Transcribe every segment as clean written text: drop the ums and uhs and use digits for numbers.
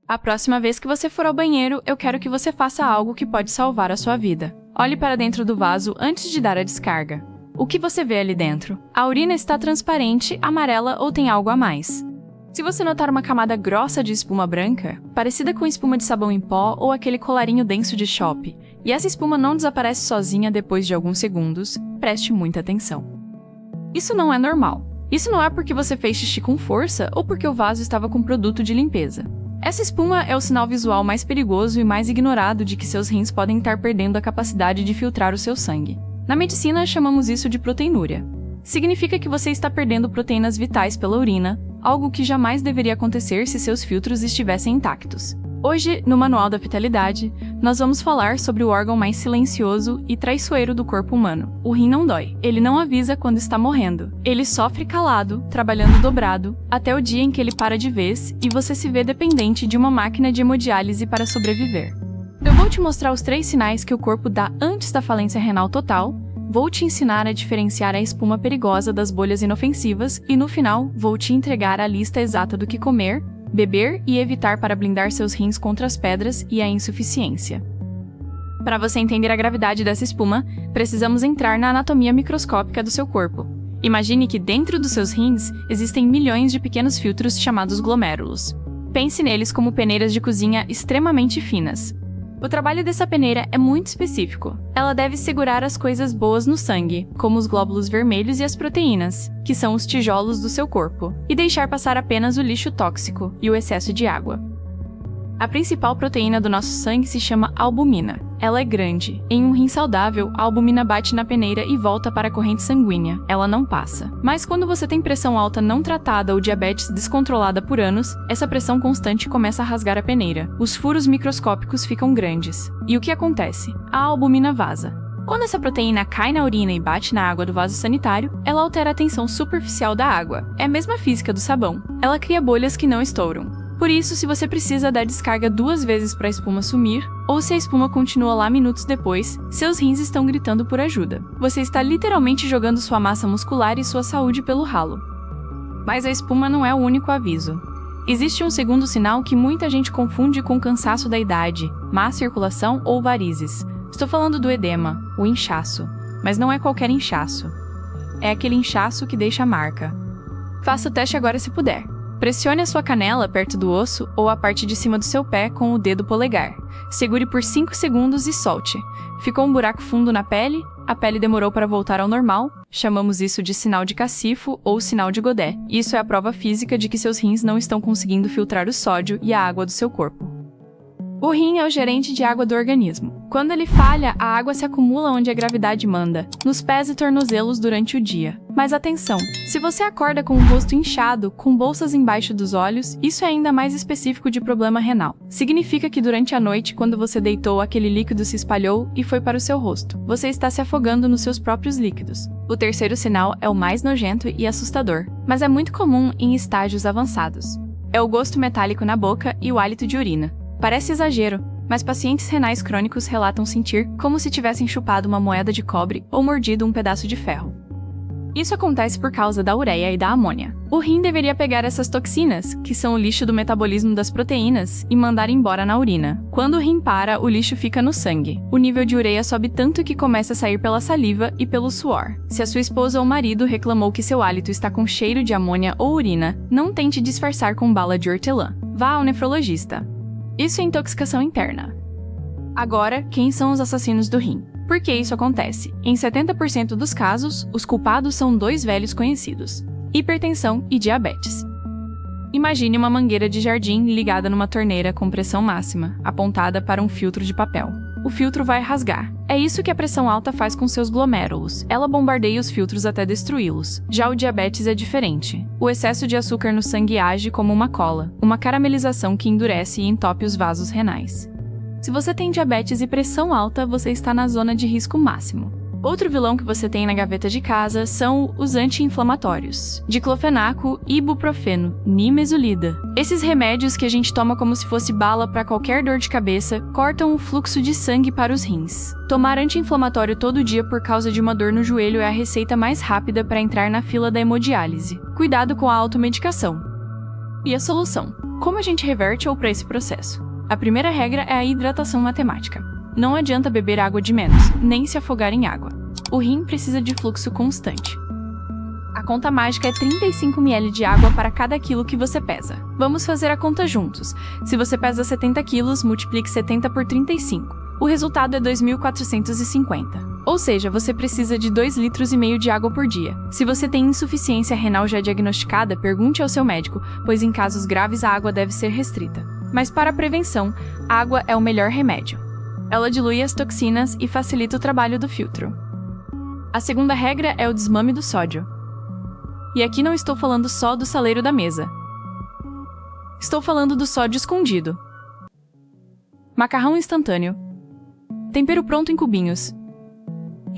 A próxima vez que você for ao banheiro, eu quero que você faça algo que pode salvar a sua vida. Olhe para dentro do vaso antes de dar a descarga. O que você vê ali dentro? A urina está transparente, amarela ou tem algo a mais? Se você notar uma camada grossa de espuma branca, parecida com espuma de sabão em pó ou aquele colarinho denso de chope, e essa espuma não desaparece sozinha depois de alguns segundos, preste muita atenção. Isso não é normal. Isso não é porque você fez xixi com força ou porque o vaso estava com produto de limpeza. Essa espuma é o sinal visual mais perigoso e mais ignorado de que seus rins podem estar perdendo a capacidade de filtrar o seu sangue. Na medicina, chamamos isso de proteinúria. Significa que você está perdendo proteínas vitais pela urina, algo que jamais deveria acontecer se seus filtros estivessem intactos. Hoje, no Manual da Vitalidade, nós vamos falar sobre o órgão mais silencioso e traiçoeiro do corpo humano. O rim não dói. Ele não avisa quando está morrendo. Ele sofre calado, trabalhando dobrado, até o dia em que ele para de vez e você se vê dependente de uma máquina de hemodiálise para sobreviver. Eu vou te mostrar os 3 sinais que o corpo dá antes da falência renal total, vou te ensinar a diferenciar a espuma perigosa das bolhas inofensivas e, no final, vou te entregar a lista exata do que comer, beber e evitar para blindar seus rins contra as pedras e a insuficiência. Para você entender a gravidade dessa espuma, precisamos entrar na anatomia microscópica do seu corpo. Imagine que dentro dos seus rins existem milhões de pequenos filtros chamados glomérulos. Pense neles como peneiras de cozinha extremamente finas. O trabalho dessa peneira é muito específico. Ela deve segurar as coisas boas no sangue, como os glóbulos vermelhos e as proteínas, que são os tijolos do seu corpo, e deixar passar apenas o lixo tóxico e o excesso de água. A principal proteína do nosso sangue se chama albumina. Ela é grande. Em um rim saudável, a albumina bate na peneira e volta para a corrente sanguínea. Ela não passa. Mas quando você tem pressão alta não tratada ou diabetes descontrolada por anos, essa pressão constante começa a rasgar a peneira. Os furos microscópicos ficam grandes. E o que acontece? A albumina vaza. Quando essa proteína cai na urina e bate na água do vaso sanitário, ela altera a tensão superficial da água. É a mesma física do sabão. Ela cria bolhas que não estouram. Por isso, se você precisa dar descarga 2 vezes para a espuma sumir, ou se a espuma continua lá minutos depois, seus rins estão gritando por ajuda. Você está literalmente jogando sua massa muscular e sua saúde pelo ralo. Mas a espuma não é o único aviso. Existe um segundo sinal que muita gente confunde com o cansaço da idade, má circulação ou varizes. Estou falando do edema, o inchaço. Mas não é qualquer inchaço. É aquele inchaço que deixa marca. Faça o teste agora se puder. Pressione a sua canela perto do osso ou a parte de cima do seu pé com o dedo polegar. Segure por 5 segundos e solte. Ficou um buraco fundo na pele? A pele demorou para voltar ao normal? Chamamos isso de sinal de cacifo ou sinal de Godet. Isso é a prova física de que seus rins não estão conseguindo filtrar o sódio e a água do seu corpo. O rim é o gerente de água do organismo. Quando ele falha, a água se acumula onde a gravidade manda, nos pés e tornozelos durante o dia. Mas atenção, se você acorda com o rosto inchado, com bolsas embaixo dos olhos, isso é ainda mais específico de problema renal. Significa que durante a noite, quando você deitou, aquele líquido se espalhou e foi para o seu rosto. Você está se afogando nos seus próprios líquidos. O terceiro sinal é o mais nojento e assustador, mas é muito comum em estágios avançados. É o gosto metálico na boca e o hálito de urina. Parece exagero, mas pacientes renais crônicos relatam sentir como se tivessem chupado uma moeda de cobre ou mordido um pedaço de ferro. Isso acontece por causa da ureia e da amônia. O rim deveria pegar essas toxinas, que são o lixo do metabolismo das proteínas, e mandar embora na urina. Quando o rim para, o lixo fica no sangue. O nível de ureia sobe tanto que começa a sair pela saliva e pelo suor. Se a sua esposa ou marido reclamou que seu hálito está com cheiro de amônia ou urina, não tente disfarçar com bala de hortelã. Vá ao nefrologista. Isso é intoxicação interna. Agora, quem são os assassinos do rim? Por que isso acontece? Em 70% dos casos, os culpados são 2 velhos conhecidos: hipertensão e diabetes. Imagine uma mangueira de jardim ligada numa torneira com pressão máxima, apontada para um filtro de papel. O filtro vai rasgar. É isso que a pressão alta faz com seus glomérulos. Ela bombardeia os filtros até destruí-los. Já o diabetes é diferente. O excesso de açúcar no sangue age como uma cola, uma caramelização que endurece e entope os vasos renais. Se você tem diabetes e pressão alta, você está na zona de risco máximo. Outro vilão que você tem na gaveta de casa são os anti-inflamatórios: diclofenaco, ibuprofeno, nimesulida. Esses remédios que a gente toma como se fosse bala para qualquer dor de cabeça cortam o fluxo de sangue para os rins. Tomar anti-inflamatório todo dia por causa de uma dor no joelho é a receita mais rápida para entrar na fila da hemodiálise. Cuidado com a automedicação. E a solução? Como a gente reverte ou para esse processo? A primeira regra é a hidratação matemática. Não adianta beber água de menos, nem se afogar em água. O rim precisa de fluxo constante. A conta mágica é 35 ml de água para cada quilo que você pesa. Vamos fazer a conta juntos. Se você pesa 70 quilos, multiplique 70 por 35. O resultado é 2.450. Ou seja, você precisa de 2,5 litros de água por dia. Se você tem insuficiência renal já diagnosticada, pergunte ao seu médico, pois em casos graves a água deve ser restrita. Mas para a prevenção, a água é o melhor remédio. Ela dilui as toxinas e facilita o trabalho do filtro. A segunda regra é o desmame do sódio. E aqui não estou falando só do saleiro da mesa. Estou falando do sódio escondido. Macarrão instantâneo. Tempero pronto em cubinhos.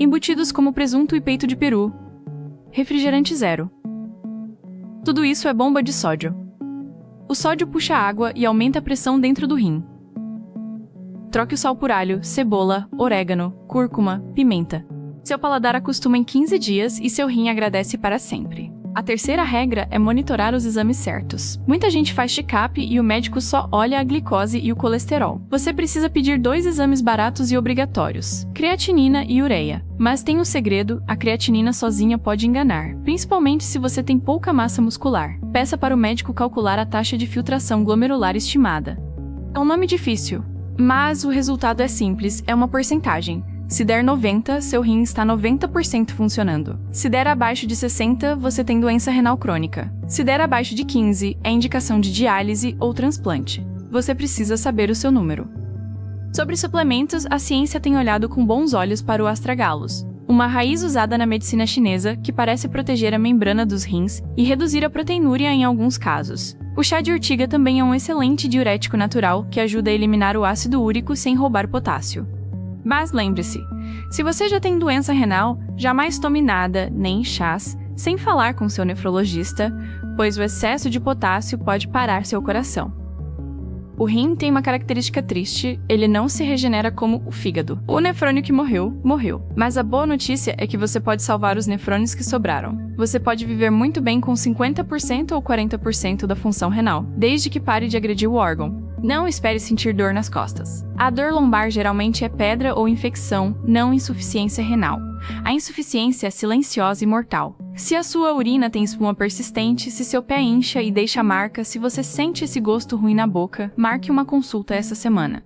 Embutidos como presunto e peito de peru. Refrigerante zero. Tudo isso é bomba de sódio. O sódio puxa água e aumenta a pressão dentro do rim. Troque o sal por alho, cebola, orégano, cúrcuma, pimenta. Seu paladar acostuma em 15 dias e seu rim agradece para sempre. A terceira regra é monitorar os exames certos. Muita gente faz check-up e o médico só olha a glicose e o colesterol. Você precisa pedir 2 exames baratos e obrigatórios: creatinina e ureia. Mas tem um segredo: a creatinina sozinha pode enganar, principalmente se você tem pouca massa muscular. Peça para o médico calcular a taxa de filtração glomerular estimada. É um nome difícil, mas o resultado é simples, é uma porcentagem. Se der 90, seu rim está 90% funcionando. Se der abaixo de 60, você tem doença renal crônica. Se der abaixo de 15, é indicação de diálise ou transplante. Você precisa saber o seu número. Sobre suplementos, a ciência tem olhado com bons olhos para o astragalus, uma raiz usada na medicina chinesa que parece proteger a membrana dos rins e reduzir a proteinúria em alguns casos. O chá de urtiga também é um excelente diurético natural que ajuda a eliminar o ácido úrico sem roubar potássio. Mas lembre-se, se você já tem doença renal, jamais tome nada, nem chás, sem falar com seu nefrologista, pois o excesso de potássio pode parar seu coração. O rim tem uma característica triste: ele não se regenera como o fígado. O nefrônio que morreu, morreu. Mas a boa notícia é que você pode salvar os nefrônios que sobraram. Você pode viver muito bem com 50% ou 40% da função renal, desde que pare de agredir o órgão. Não espere sentir dor nas costas. A dor lombar geralmente é pedra ou infecção, não insuficiência renal. A insuficiência é silenciosa e mortal. Se a sua urina tem espuma persistente, se seu pé incha e deixa marca, se você sente esse gosto ruim na boca, marque uma consulta essa semana.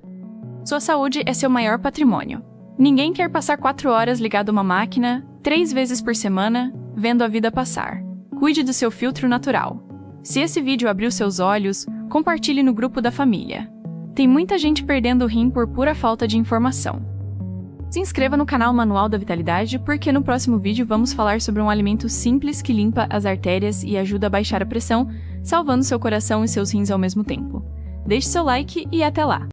Sua saúde é seu maior patrimônio. Ninguém quer passar 4 horas ligado a uma máquina, 3 vezes por semana, vendo a vida passar. Cuide do seu filtro natural. Se esse vídeo abriu seus olhos, compartilhe no grupo da família. Tem muita gente perdendo o rim por pura falta de informação. Se inscreva no canal Manual da Vitalidade, porque no próximo vídeo vamos falar sobre um alimento simples que limpa as artérias e ajuda a baixar a pressão, salvando seu coração e seus rins ao mesmo tempo. Deixe seu like e até lá!